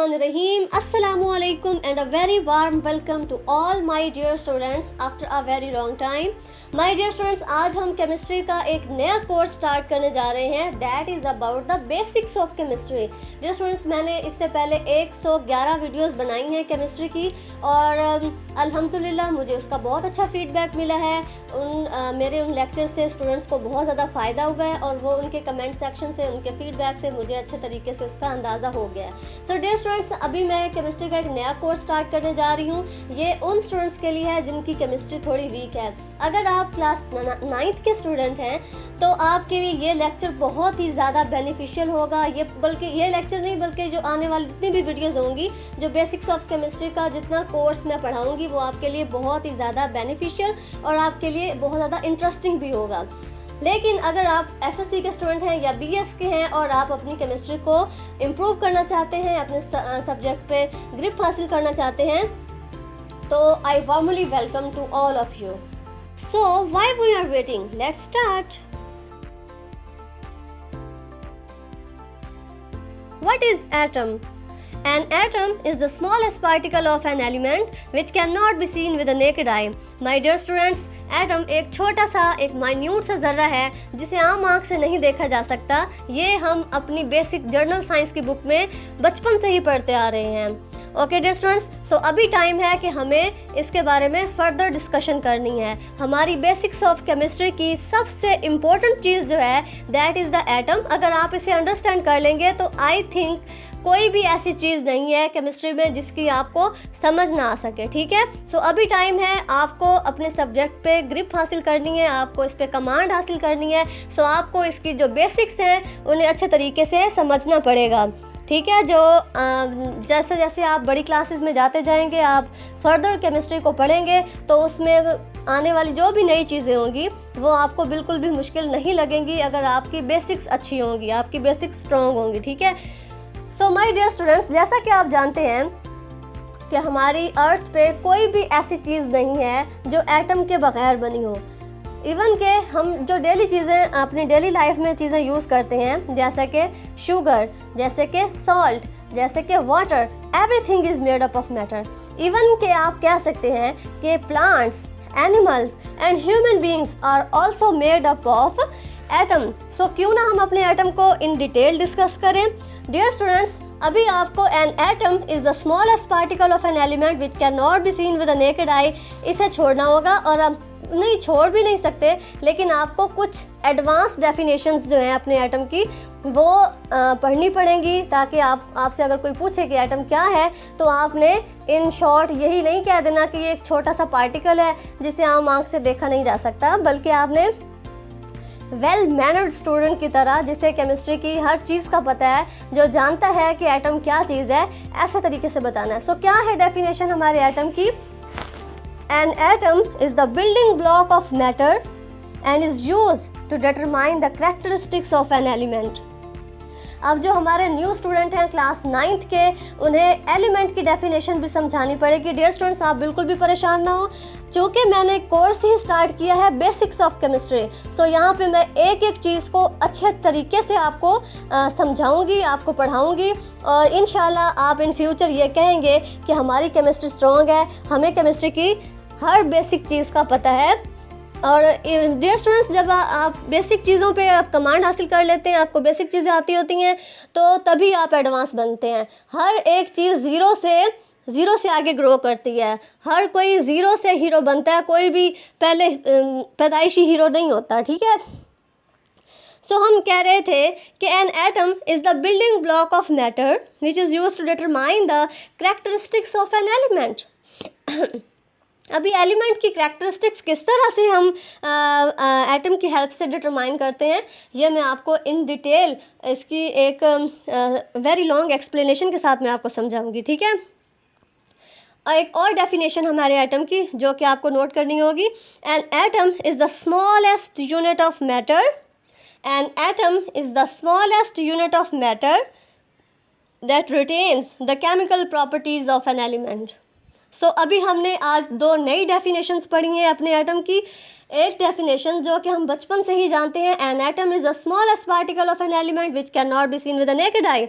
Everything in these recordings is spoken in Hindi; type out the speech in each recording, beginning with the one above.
Bismillahirrahmanirrahim. Assalamu alaikum and a very warm welcome to all my dear students after a very long time. My dear students, आज हम केमिस्ट्री का एक नया कोर्स स्टार्ट करने जा रहे हैं. That is about the basics of chemistry. Dear students, मैंने इससे पहले 111 वीडियोस बनाई हैं केमिस्ट्री की और अल्हम्दुलिल्लाह मुझे उसका बहुत अच्छा फीडबैक मिला है. मेरे उन लेक्चर से स्टूडेंट्स को बहुत ज़्यादा फ़ायदा हुआ है और वो उनके कमेंट सेक्शन से, उनके फीडबैक से मुझे अच्छे तरीके से उसका अंदाज़ा हो गया है. तो डियर स्टूडेंट्स, अभी मैं केमिस्ट्री का एक नया कोर्स स्टार्ट करने जा रही हूँ. ये उन स्टूडेंट्स के लिए है जिनकी केमिस्ट्री थोड़ी वीक है. अगर आप क्लास 9th के स्टूडेंट हैं तो आपके लिए ये लेक्चर बहुत ही ज़्यादा बेनिफिशियल होगा. ये लेक्चर नहीं बल्कि जो आने वाली जितनी भी वीडियोस होंगी, जो बेसिक्स ऑफ केमिस्ट्री का जितना कोर्स मैं पढ़ाऊँगी, वो आपके लिए बहुत ही ज़्यादा बेनिफिशियल और आपके लिए बहुत ज़्यादा इंटरेस्टिंग भी होगा. लेकिन अगर आप FSC के स्टूडेंट हैं या BS के हैं और आप अपनी केमिस्ट्री को इम्प्रूव करना चाहते हैं, अपने सब्जेक्ट पे ग्रिप हासिल करना चाहते हैं, तो I warmly welcome to all of you. So why we are waiting, let's start. What is atom? An atom is the smallest particle of an element which cannot be seen with the naked eye. My dear students, atom एक छोटा सा, एक माइन्यूट सा ज़र्रा है जिसे आम आँख से नहीं देखा जा सकता. ये हम अपनी बेसिक जर्नल साइंस की बुक में बचपन से ही पढ़ते आ रहे हैं. ओके डियर स्टूडेंट्स, सो अभी टाइम है कि हमें इसके बारे में फर्दर डिस्कशन करनी है. हमारी बेसिक्स ऑफ केमिस्ट्री की सबसे इम्पोर्टेंट चीज़ जो है दैट इज़ द एटम. अगर आप इसे अंडरस्टैंड कर लेंगे तो आई थिंक कोई भी ऐसी चीज़ नहीं है केमिस्ट्री में जिसकी आपको समझ ना आ सके. ठीक है, सो अभी टाइम है आपको अपने सब्जेक्ट पे ग्रिप हासिल करनी है, आपको इस पे कमांड हासिल करनी है. सो आपको इसकी जो बेसिक्स हैं उन्हें अच्छे तरीके से समझना पड़ेगा. ठीक है, जो जैसे जैसे आप बड़ी क्लासेस में जाते जाएंगे, आप फर्दर केमिस्ट्री को पढ़ेंगे, तो उसमें आने वाली जो भी नई चीज़ें होंगी वो आपको बिल्कुल भी मुश्किल नहीं लगेंगी अगर आपकी बेसिक्स अच्छी होंगी, आपकी बेसिक्स स्ट्रॉन्ग होंगी. ठीक है, सो माय डियर स्टूडेंट्स, जैसा कि आप जानते हैं कि हमारी अर्थ पे कोई भी ऐसी चीज़ नहीं है जो एटम के बगैर बनी हो. इवन के हम जो डेली चीज़ें अपनी डेली लाइफ में चीज़ें यूज़ करते हैं, जैसे कि शुगर, जैसे कि सॉल्ट, जैसे कि water, everything is made up of matter. Even के आप कह सकते हैं कि plants, animals and human beings are also made up of atom. So क्यों ना हम अपने एटम को इन डिटेल डिस्कस करें. डियर स्टूडेंट्स, अभी आपको an atom is the smallest particle of an element which can not be seen with the naked eye. इसे छोड़ना होगा और हम नहीं छोड़ भी नहीं सकते, लेकिन आपको कुछ एडवांस डेफिनेशंस जो हैं अपने एटम की वो पढ़नी पड़ेंगी, ताकि आपसे अगर कोई पूछे कि एटम क्या है तो आपने इन शॉर्ट यही नहीं कह देना कि ये एक छोटा सा पार्टिकल है जिसे आम आँख से देखा नहीं जा सकता, बल्कि आपने वेल मैनर्ड स्टूडेंट की तरह, जिसे केमिस्ट्री की हर चीज़ का पता है, जो जानता है कि एटम क्या चीज़ है, ऐसे तरीके से बताना है. सो क्या है डेफिनेशन हमारे एटम की? An atom is the building block of matter and is used to determine the characteristics of an element. अब जो हमारे न्यू स्टूडेंट हैं क्लास 9th के, उन्हें एलिमेंट की डेफिनेशन भी समझानी पड़ेगी. डियर स्टूडेंट्स, आप बिल्कुल भी परेशान ना हो, चूँकि मैंने कोर्स ही स्टार्ट किया है बेसिक्स ऑफ केमिस्ट्री. सो यहाँ पे मैं एक एक चीज़ को अच्छे तरीके से आपको समझाऊंगी, आपको पढ़ाऊंगी, और इंशाल्लाह आप इन फ्यूचर ये कहेंगे कि हमारी केमिस्ट्री स्ट्रॉन्ग है, हमें केमिस्ट्री की हर बेसिक चीज़ का पता है. और डियर स्टूडेंट्स, जब आप बेसिक चीज़ों पे आप कमांड हासिल कर लेते हैं, आपको बेसिक चीज़ें आती होती हैं, तो तभी आप एडवांस बनते हैं. हर एक चीज़ ज़ीरो से आगे ग्रो करती है. हर कोई ज़ीरो से हीरो बनता है, कोई भी पहले पैदाइशी हीरो नहीं होता. ठीक है, सो हम कह रहे थे कि an atom is the building block of matter which is used to determine the characteristics of an element. अभी एलिमेंट की कैरेक्टरिस्टिक्स किस तरह से हम एटम की हेल्प से डिटरमाइन करते हैं, ये मैं आपको इन डिटेल इसकी एक वेरी लॉन्ग एक्सप्लेनेशन के साथ मैं आपको समझाऊंगी. ठीक है, एक और डेफिनेशन हमारे एटम की जो कि आपको नोट करनी होगी. An atom is the smallest unit of matter. An atom is the smallest unit of matter that retains the chemical properties of an element. So अभी हमने आज दो नई डेफिनेशंस पढ़ी हैं अपने एटम की. एक डेफिनेशन जो कि हम बचपन से ही जानते हैं, an atom is the smallest particle of an element which can not be seen with the naked eye.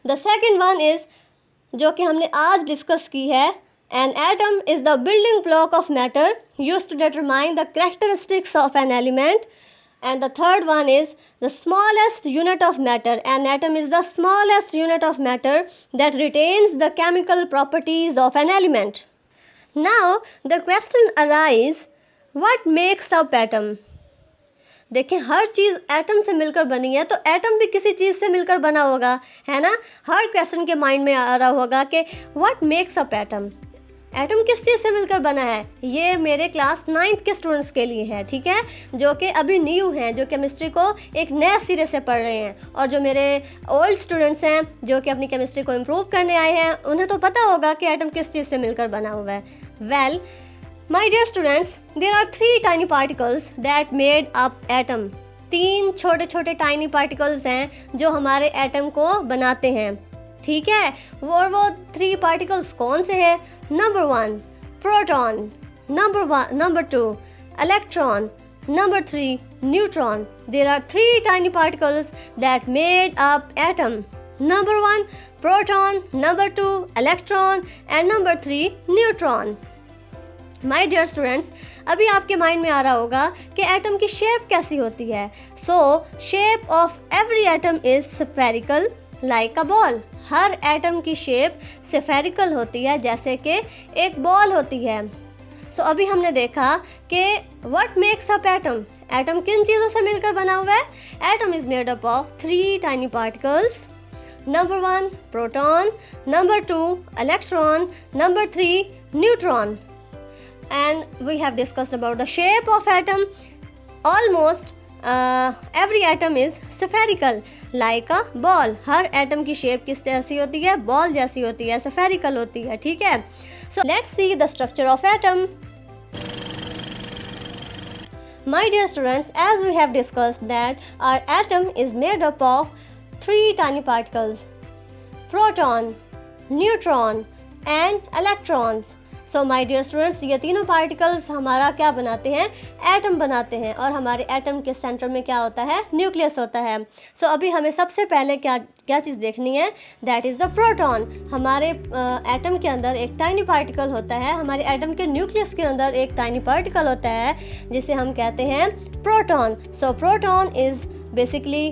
The second one is जो कि हमने आज डिस्कस की है, an atom is the building block of matter used to determine the characteristics of an element. And the third one is the smallest unit of matter. An atom is the smallest unit of matter that retains the chemical properties of an element. Now the question arises, what makes up atom? देखिए, हर चीज़ एटम से मिलकर बनी है, तो एटम भी किसी चीज़ से मिलकर बना होगा, है ना. हर क्वेश्चन के माइंड में आ रहा होगा कि what makes up atom. Atom किस चीज़ से मिलकर बना है. ये मेरे क्लास 9th के स्टूडेंट्स के लिए है, ठीक है, जो कि अभी न्यू हैं, जो केमिस्ट्री को एक नए सिरे से पढ़ रहे हैं. और जो मेरे ओल्ड स्टूडेंट्स हैं, जो कि अपनी केमिस्ट्री को इम्प्रूव करने आए हैं, उन्हें तो पता होगा कि एटम किस चीज़ से मिलकर बना हुआ है. Well, my dear students, there are 3 tiny particles that made up atom. 3 छोटे छोटे टाइनी पार्टिकल्स हैं जो हमारे एटम को बनाते हैं, ठीक है. वो 3 पार्टिकल्स कौन से हैं? Number 1 proton, number 2 electron, number 3 neutron. There are 3 tiny particles that made up atom. Number 1 proton, number 2 electron and number 3 neutron. My dear students, अभी आपके माइंड में आ रहा होगा कि एटम की शेप कैसी होती है. सो shape of every atom is spherical like a ball. Her atom की शेप स्फेरिकल होती है, जैसे कि एक बॉल होती है. सो अभी हमने देखा कि what makes up atom. Atom किन चीज़ों से मिलकर बना हुआ है? Atom is made up of 3 tiny particles. Number 1 proton, number 2 electron, number 3 neutron. And we have discussed about the shape of atom. Almost every atom is spherical like a ball. Her atom की शेप किस जैसी होती है? बॉल जैसी होती है, spherical होती है, ठीक है. So let's see the structure of atom. My dear students, as we have discussed that our atom is made up of 3 tiny particles: proton, neutron and electrons. So my dear students, ये तीनों पार्टिकल्स हमारा क्या बनाते हैं? एटम बनाते हैं. और हमारे एटम के सेंटर में क्या होता है? न्यूक्लियस होता है. सो अभी हमें सबसे पहले क्या चीज़ देखनी है? That is the proton. हमारे एटम के अंदर एक टाइनी पार्टिकल होता है, हमारे एटम के न्यूक्लियस के अंदर एक टाइनी पार्टिकल होता है जिसे हम कहते हैं proton. So proton is basically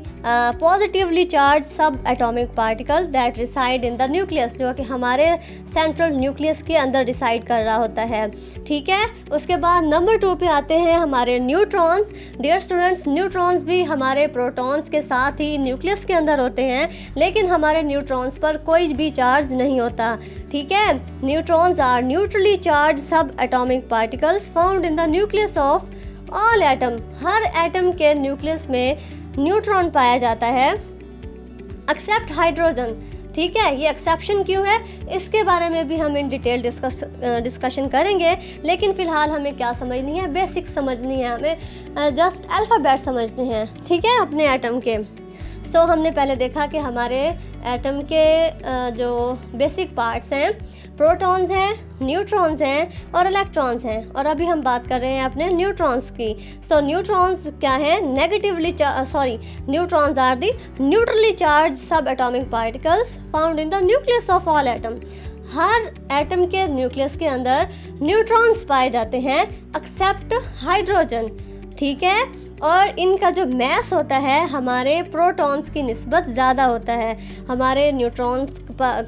positively charged subatomic particles that reside in the nucleus, जो कि हमारे सेंट्रल न्यूक्लियस के अंदर रिसाइड कर रहा होता है, ठीक है. उसके बाद नंबर 2 पे आते हैं हमारे न्यूट्रॉन्स. डियर स्टूडेंट्स, न्यूट्रॉन्स भी हमारे प्रोटॉन्स के साथ ही न्यूक्लियस के अंदर होते हैं, लेकिन हमारे न्यूट्रॉन्स पर कोई भी चार्ज नहीं होता, ठीक है. Neutrons are neutrally charge subatomic particles found in the nucleus of all atom. हर एटम के न्यूक्लियस में न्यूट्रॉन पाया जाता है एक्सेप्ट हाइड्रोजन, ठीक है. ये एक्सेप्शन क्यों है, इसके बारे में भी हम इन डिटेल डिस्कशन करेंगे. लेकिन फ़िलहाल हमें क्या समझनी है? बेसिक समझनी है, हमें जस्ट अल्फ़ाबेट समझने हैं, ठीक है, अपने एटम के. सो हमने पहले देखा कि हमारे एटम के जो बेसिक पार्ट्स हैं, प्रोटॉन्स हैं, न्यूट्रॉन्स हैं और इलेक्ट्रॉन्स हैं. और अभी हम बात कर रहे हैं अपने न्यूट्रॉन्स की. सो न्यूट्रॉन्स क्या हैं? Neutrons are the neutrally charge sub atomic particles found in the nucleus of all atom. हर एटम के न्यूक्लियस के अंदर न्यूट्रॉन्स पाए जाते हैं एक्सेप्ट हाइड्रोजन, ठीक है. और इनका जो मैस होता है हमारे प्रोटॉन्स की निस्बत ज़्यादा होता है. हमारे न्यूट्रॉन्स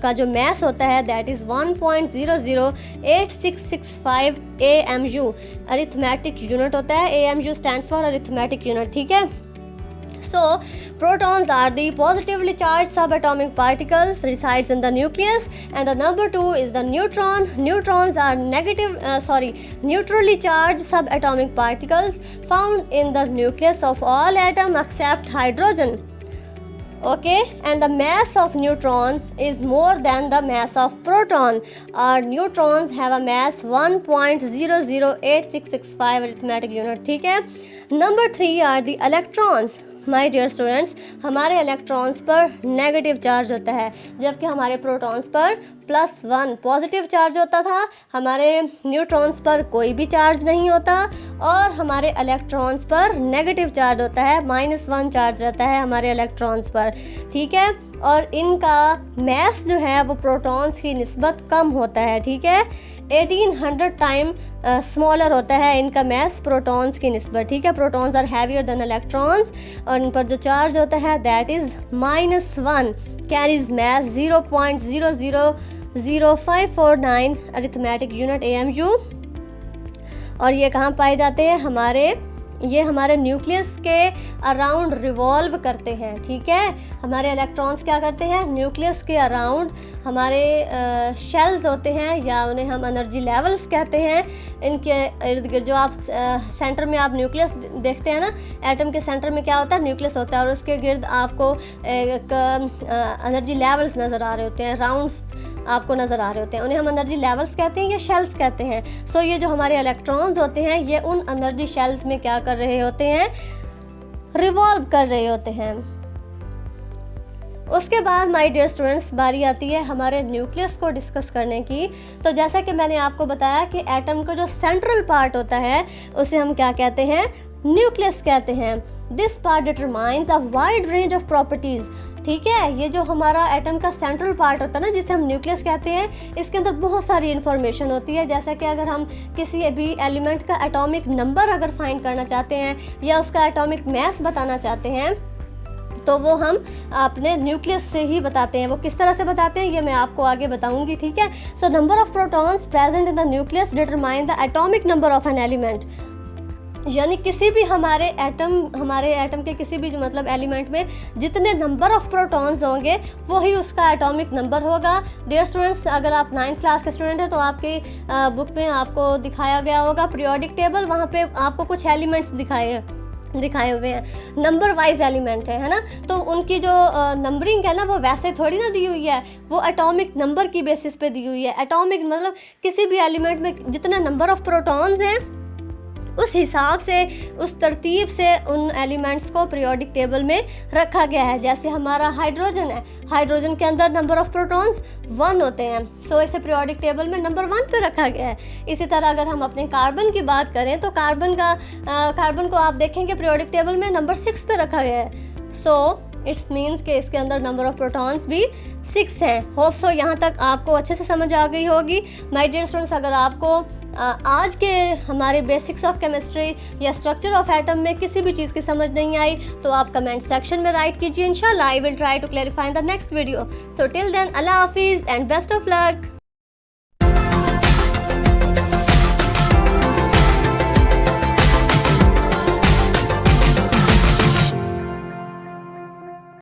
का जो मैस होता है that is 1.008665 AMU. Arithmetic unit होता है. AMU stands for arithmetic unit, ठीक है. So protons are the positively charged subatomic particles resides in the nucleus, and the number 2 is the neutron. Neutrons are neutrally charged subatomic particles found in the nucleus of all atom except hydrogen. Okay, and the mass of neutron is more than the mass of proton. Our neutrons have a mass 1.008665 arithmetic unit, ठीक है. Number 3 are the electrons. My dear students, हमारे इलेक्ट्रॉन्स पर नेगेटिव चार्ज होता है, जबकि हमारे प्रोटॉन्स पर +1 पॉजिटिव चार्ज होता था. हमारे न्यूट्रॉन्स पर कोई भी चार्ज नहीं होता और हमारे इलेक्ट्रॉन्स पर नेगेटिव चार्ज होता है, -1 चार्ज रहता है हमारे इलेक्ट्रॉन्स पर, ठीक है. और इनका मैस जो है वो प्रोटॉन्स की निस्बत कम होता है, ठीक है। 1800 टाइम स्मॉलर होता है इनका मैस प्रोटॉन्स की निस्बत, ठीक है। Protons are heavier than electrons और इन पर जो चार्ज होता है that is -1 carries mass 0.000549 arithmetic unit AMU। और ये कहाँ पाए जाते हैं? ये हमारे न्यूक्लियस के अराउंड रिवॉल्व करते हैं, ठीक है। हमारे इलेक्ट्रॉन्स क्या करते हैं? न्यूक्लियस के अराउंड हमारे शेल्स होते हैं या उन्हें हम एनर्जी लेवल्स कहते हैं। इनके इर्द गिर्द जो आप सेंटर में आप न्यूक्लियस देखते हैं ना, एटम के सेंटर में क्या होता है? न्यूक्लियस होता है और उसके गिर्द आपको एक एनर्जी लेवल्स नज़र आ रहे होते हैं, राउंड्स आपको नज़र आ रहे होते हैं। उन्हें हम एनर्जी लेवल्स कहते हैं या शेल्स कहते हैं। सो ये जो हमारे इलेक्ट्रॉन्स होते हैं ये उन एनर्जी शेल्स में क्या कर रहे होते हैं? रिवॉल्व कर रहे होते हैं। उसके बाद माय डियर स्टूडेंट्स बारी आती है हमारे न्यूक्लियस को डिस्कस करने की। तो जैसा कि मैंने आपको बताया कि एटम का जो सेंट्रल पार्ट होता है उसे हम क्या कहते हैं? न्यूक्लियस कहते हैं। This part determines a wide range of properties, ठीक है। ये जो हमारा एटम का सेंट्रल पार्ट होता है ना जिसे हम न्यूक्लियस कहते हैं, इसके अंदर बहुत सारी इन्फॉर्मेशन होती है। जैसा कि अगर हम किसी भी एलिमेंट का एटॉमिक नंबर अगर फाइंड करना चाहते हैं या उसका एटॉमिक मैस बताना चाहते हैं तो वो हम अपने न्यूक्लियस से ही बताते हैं। वो किस तरह से बताते हैं ये मैं आपको आगे बताऊंगी, ठीक है। So number of protons present in the nucleus determine the atomic number of an element, यानी किसी भी हमारे एटम के किसी भी जो मतलब एलिमेंट में जितने नंबर ऑफ प्रोटॉन्स होंगे वही उसका एटॉमिक नंबर होगा। डियर स्टूडेंट्स, अगर आप 9th क्लास के स्टूडेंट हैं तो आपकी बुक में आपको दिखाया गया होगा पीरियोडिक टेबल, वहाँ पे आपको कुछ एलिमेंट्स दिखाए हुए हैं, नंबर वाइज एलिमेंट है ना। तो उनकी जो नंबरिंग है ना वो वैसे थोड़ी ना दी हुई है, वो एटॉमिक नंबर की बेसिस पे दी हुई है। एटॉमिक मतलब किसी भी एलिमेंट में जितना नंबर ऑफ प्रोटॉन्स हैं उस हिसाब से, उस तरतीब से उन एलिमेंट्स को पीरियोडिक टेबल में रखा गया है। जैसे हमारा हाइड्रोजन है, हाइड्रोजन के अंदर नंबर ऑफ प्रोटॉन्स 1 होते हैं, सो इसे पीरियोडिक टेबल में नंबर 1 पे रखा गया है। इसी तरह अगर हम अपने कार्बन की बात करें तो कार्बन को आप देखेंगे पीरियोडिक टेबल में नंबर 6 पे रखा गया है। सो इट्स मीन्स कि इसके अंदर नंबर ऑफ प्रोटॉन्स भी 6 हैं। होप सो यहाँ तक आपको अच्छे से समझ आ गई होगी। माय डियर स्टूडेंट्स, अगर आपको आज के हमारे बेसिक्स ऑफ केमिस्ट्री या स्ट्रक्चर ऑफ एटम में किसी भी चीज़ की समझ नहीं आई तो आप कमेंट सेक्शन में राइट कीजिए। इंशाल्लाह I will try to clarify in the next video. So till then, अल्लाह हाफिज़ एंड बेस्ट ऑफ लक।